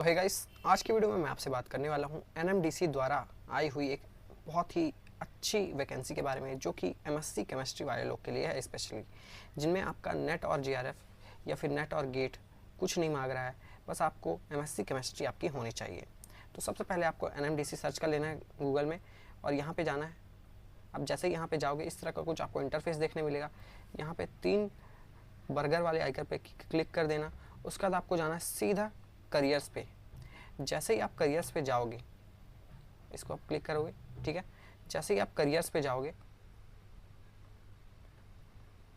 तो है गाइस, आज की वीडियो में मैं आपसे बात करने वाला हूँ एनएमडीसी द्वारा आई हुई एक बहुत ही अच्छी वैकेंसी के बारे में, जो कि एमएससी केमिस्ट्री वाले लोग के लिए है, स्पेशली जिनमें आपका नेट और जीआरएफ या फिर नेट और गेट कुछ नहीं मांग रहा है, बस आपको एमएससी केमिस्ट्री आपकी होनी चाहिए। तो सबसे पहले आपको एनएमडीसी सर्च कर लेना है गूगल में और यहाँ पर जाना है। अब जैसे ही यहाँ पर जाओगे इस तरह का कुछ आपको इंटरफेस देखने मिलेगा। यहाँ पर 3 बर्गर वाले आइकन पे क्लिक कर देना। उसके बाद आपको जाना है सीधा करियर्स पे। जैसे ही आप करियर्स पे जाओगे, इसको आप क्लिक करोगे, ठीक है। जैसे ही आप करियर्स पे जाओगे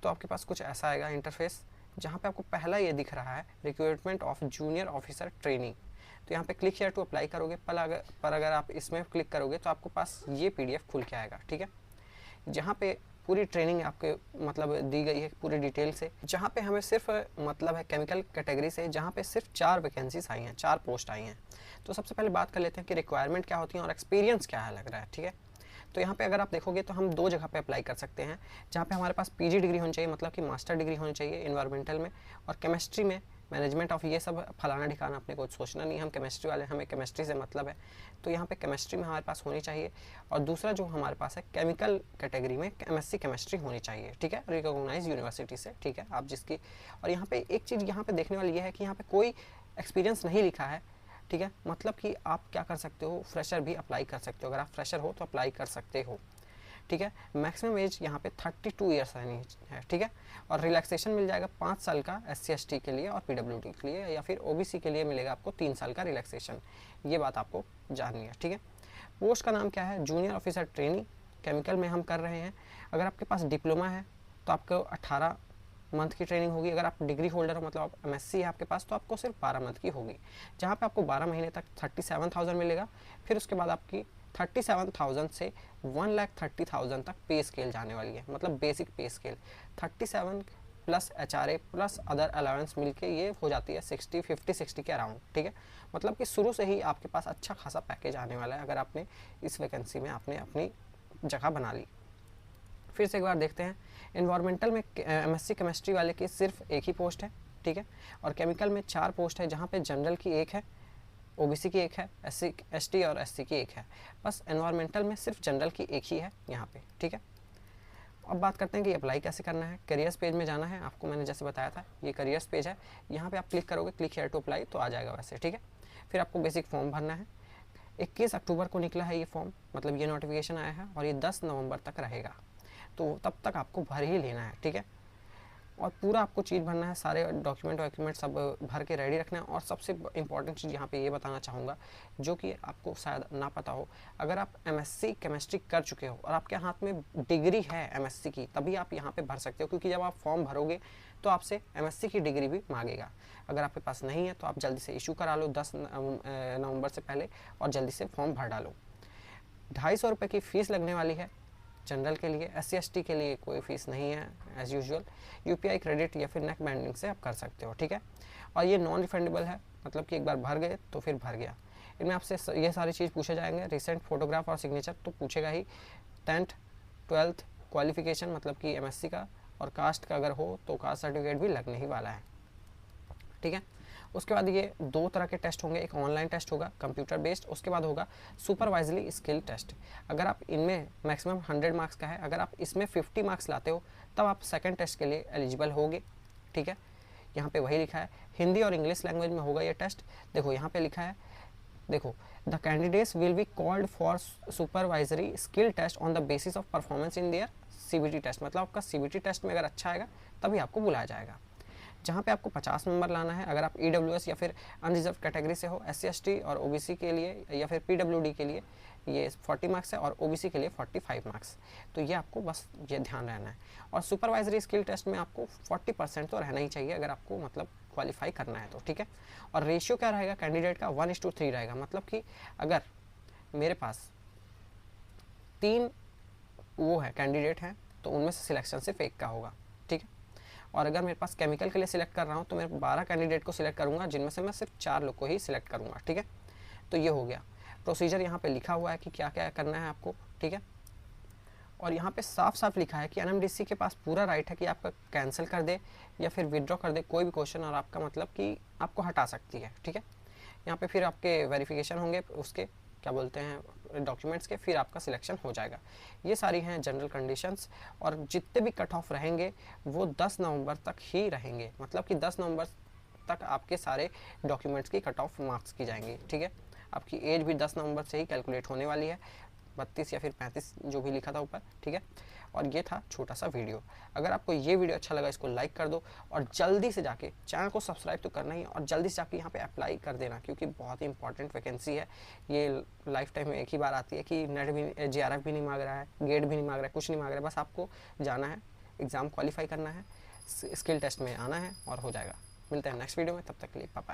तो आपके पास कुछ ऐसा आएगा इंटरफेस, जहाँ पे आपको पहला ये दिख रहा है recruitment of junior officer training. तो यहाँ पे क्लिक हियर टू अप्लाई करोगे, पर अगर आप इसमें क्लिक करोगे तो आपको पास ये PDF खुल के आएगा, ठीक है। जहाँ पे पूरी ट्रेनिंग आपके मतलब दी गई है पूरी डिटेल से, जहाँ पे हमें सिर्फ मतलब है केमिकल कैटेगरी से, जहाँ पे सिर्फ 4 वैकेंसीज आई हैं, 4 पोस्ट आई हैं। तो सबसे पहले बात कर लेते हैं कि रिक्वायरमेंट क्या होती है और एक्सपीरियंस क्या है लग रहा है, ठीक है। तो यहाँ पे अगर आप देखोगे तो हम 2 जगह पे अप्लाई कर सकते हैं, जहाँ पे हमारे पास PG डिग्री होनी चाहिए, मतलब कि मास्टर डिग्री होनी चाहिए इन्वायरमेंटल में, और केमिस्ट्री में मैनेजमेंट ऑफ ये सब फलाना ठिकाना अपने को सोचना नहीं, हम केमिस्ट्री वाले, हमें केमिस्ट्री से मतलब है। तो यहाँ पे केमिस्ट्री में हमारे पास होनी चाहिए। और दूसरा जो हमारे पास है केमिकल कैटेगरी में MSc केमिस्ट्री होनी चाहिए, ठीक है, रिकॉग्नाइज यूनिवर्सिटी से, ठीक है, आप जिसकी। और यहाँ पे एक चीज़ यहाँ पे देखने वाली ये है कि यहाँ पे कोई एक्सपीरियंस नहीं लिखा है, ठीक है। मतलब कि आप क्या कर सकते हो, फ्रेशर भी अप्लाई कर सकते हो। अगर आप फ्रेशर हो तो अप्लाई कर सकते हो, ठीक है। मैक्सिमम एज यहाँ पे 32 ईयर्स है, ठीक है। और रिलैक्सेशन मिल जाएगा 5 साल का SC/ST के लिए और PWD के लिए, या फिर OBC के लिए मिलेगा आपको 3 साल का रिलैक्सेशन। ये बात आपको जाननी है, ठीक है। पोस्ट का नाम क्या है, जूनियर ऑफिसर ट्रेनी, केमिकल में हम कर रहे हैं। अगर आपके पास डिप्लोमा है तो आपको 18 मंथ की ट्रेनिंग होगी। अगर आप डिग्री होल्डर हो, मतलब आप MSc है आपके पास, तो आपको सिर्फ 12 मंथ की होगी, जहाँ पे आपको 12 महीने तक 37,000 मिलेगा। फिर उसके बाद आपकी 37,000 से 1,30,000 तक पे स्केल जाने वाली है, मतलब बेसिक पे scale 37 plus HRA plus other allowance मिलके ये हो जाती है 50-60 के अराउंड, ठीक है। मतलब कि शुरू से ही आपके पास अच्छा खासा पैकेज आने वाला है, अगर आपने इस वैकेंसी में आपने अपनी जगह बना ली। फिर से एक बार देखते हैं, इन्वायरमेंटल में MSc केमिस्ट्री वाले की सिर्फ एक ही पोस्ट है, ठीक है। और केमिकल में 4 पोस्ट है, जहाँ पे जनरल की 1 है, OBC की 1 है, SC/ST और SC की 1 है। बस एनवायरमेंटल में सिर्फ जनरल की 1 ही है यहाँ पे, ठीक है। अब बात करते हैं कि अप्लाई कैसे करना है। करियर्स पेज में जाना है, आपको मैंने जैसे बताया था ये करियर्स पेज है। यहाँ पे आप क्लिक करोगे, क्लिक हियर टू अप्लाई, तो आ जाएगा वैसे, ठीक है। फिर आपको बेसिक फॉर्म भरना है। 21 अक्टूबर को निकला है ये फॉर्म, मतलब ये नोटिफिकेशन आया है, और ये 10 नवंबर तक रहेगा, तो तब तक आपको भर ही लेना है, ठीक है। और पूरा आपको चीज़ भरना है, सारे डॉक्यूमेंट सब भर के रेडी रखना है। और सबसे इंपॉर्टेंट चीज़ यहाँ पे ये बताना चाहूँगा, जो कि आपको शायद ना पता हो, अगर आप MSc केमिस्ट्री कर चुके हो और आपके हाथ में डिग्री है MSc की, तभी आप यहाँ पे भर सकते हो, क्योंकि जब आप फॉर्म भरोगे तो आपसे MSc की डिग्री भी मांगेगा। अगर आपके पास नहीं है तो आप जल्दी से इशू करा लो 10 नवंबर से पहले, और जल्दी से फॉर्म भर डालो। 250 रुपये की फ़ीस लगने वाली है जनरल के लिए। SC/ST के लिए कोई फीस नहीं है, एज़ यूजुअल UPI क्रेडिट या फिर नेक बैंडिंग से आप कर सकते हो, ठीक है। और ये नॉन रिफंडेबल है, मतलब कि एक बार भर गए तो फिर भर गया। इनमें आपसे ये सारी चीज़ पूछे जाएंगे, रिसेंट फोटोग्राफ और सिग्नेचर तो पूछेगा ही, 10th 12th क्वालिफिकेशन मतलब कि MSc का, और कास्ट का अगर हो तो कास्ट सर्टिफिकेट भी लगने ही वाला है, ठीक है। उसके बाद ये 2 तरह के टेस्ट होंगे, एक ऑनलाइन टेस्ट होगा कंप्यूटर बेस्ड, उसके बाद होगा सुपरवाइजरी स्किल टेस्ट। अगर आप इनमें मैक्सिमम 100 मार्क्स का है, अगर आप इसमें 50 मार्क्स लाते हो तब आप सेकंड टेस्ट के लिए एलिजिबल होगे, ठीक है। यहाँ पे वही लिखा है, हिंदी और इंग्लिश लैंग्वेज में होगा ये टेस्ट। देखो यहाँ पे लिखा है, देखो, the candidates will be called for supervisory skill test on the basis of performance in their CBT test, मतलब आपका CBT टेस्ट में अगर अच्छा आएगा तभी आपको बुलाया जाएगा, जहाँ पे आपको 50 नंबर लाना है। अगर आप EWS या फिर अनरिजर्व कैटेगरी से हो, SC/ST और OBC के लिए या फिर PWD के लिए ये 40 मार्क्स है, और OBC के लिए 45 मार्क्स। तो ये आपको बस ये ध्यान रहना है। और सुपरवाइजरी स्किल टेस्ट में आपको 40% तो रहना ही चाहिए, अगर आपको मतलब क्वालिफाई करना है तो, ठीक है। और रेशियो क्या रहेगा कैंडिडेट का, 1:3 रहेगा, मतलब कि अगर मेरे पास 3 वो है कैंडिडेट हैं तो उनमें से सिलेक्शन सिर्फ 1 का होगा, ठीक है। और अगर मेरे पास केमिकल के लिए सिलेक्ट कर रहा हूँ तो मैं 12 कैंडिडेट को सिलेक्ट करूँगा, जिनमें से मैं सिर्फ 4 लोग को ही सिलेक्ट करूँगा, ठीक है। तो ये हो गया प्रोसीजर, यहाँ पे लिखा हुआ है कि क्या क्या करना है आपको, ठीक है। और यहाँ पे साफ साफ लिखा है कि एनएमडीसी के पास पूरा राइट है कि आपका कैंसिल कर दे या फिर विड्रॉ कर दे कोई भी क्वेश्चन, और आपका मतलब कि आपको हटा सकती है, ठीक है। यहाँ पे फिर आपके वेरिफिकेशन होंगे उसके क्या बोलते हैं डॉक्यूमेंट्स के, फिर आपका सिलेक्शन हो जाएगा। ये सारी हैं जनरल कंडीशंस, और जितने भी कट ऑफ रहेंगे वो 10 नवंबर तक ही रहेंगे, मतलब कि 10 नवंबर तक आपके सारे डॉक्यूमेंट्स की कट ऑफ मार्क्स की जाएंगी, ठीक है। आपकी एज भी 10 नवंबर से ही कैलकुलेट होने वाली है, 32 या फिर 35 जो भी लिखा था ऊपर, ठीक है। और ये था छोटा सा वीडियो। अगर आपको ये वीडियो अच्छा लगा इसको लाइक कर दो, और जल्दी से जाके चैनल को सब्सक्राइब तो करना ही, और जल्दी से जाके यहाँ पे अप्लाई कर देना, क्योंकि बहुत ही इंपॉर्टेंट वैकेंसी है। ये लाइफ टाइम में एक ही बार आती है कि नेट भी JRF भी नहीं मांग रहा है, गेट भी नहीं मांग रहा है, कुछ नहीं मांग रहा है, बस आपको जाना है, एग्ज़ाम क्वालिफाई करना है, स्किल टेस्ट में आना है और हो जाएगा। मिलते हैं नेक्स्ट वीडियो में, तब तक के लिए बाय बाय।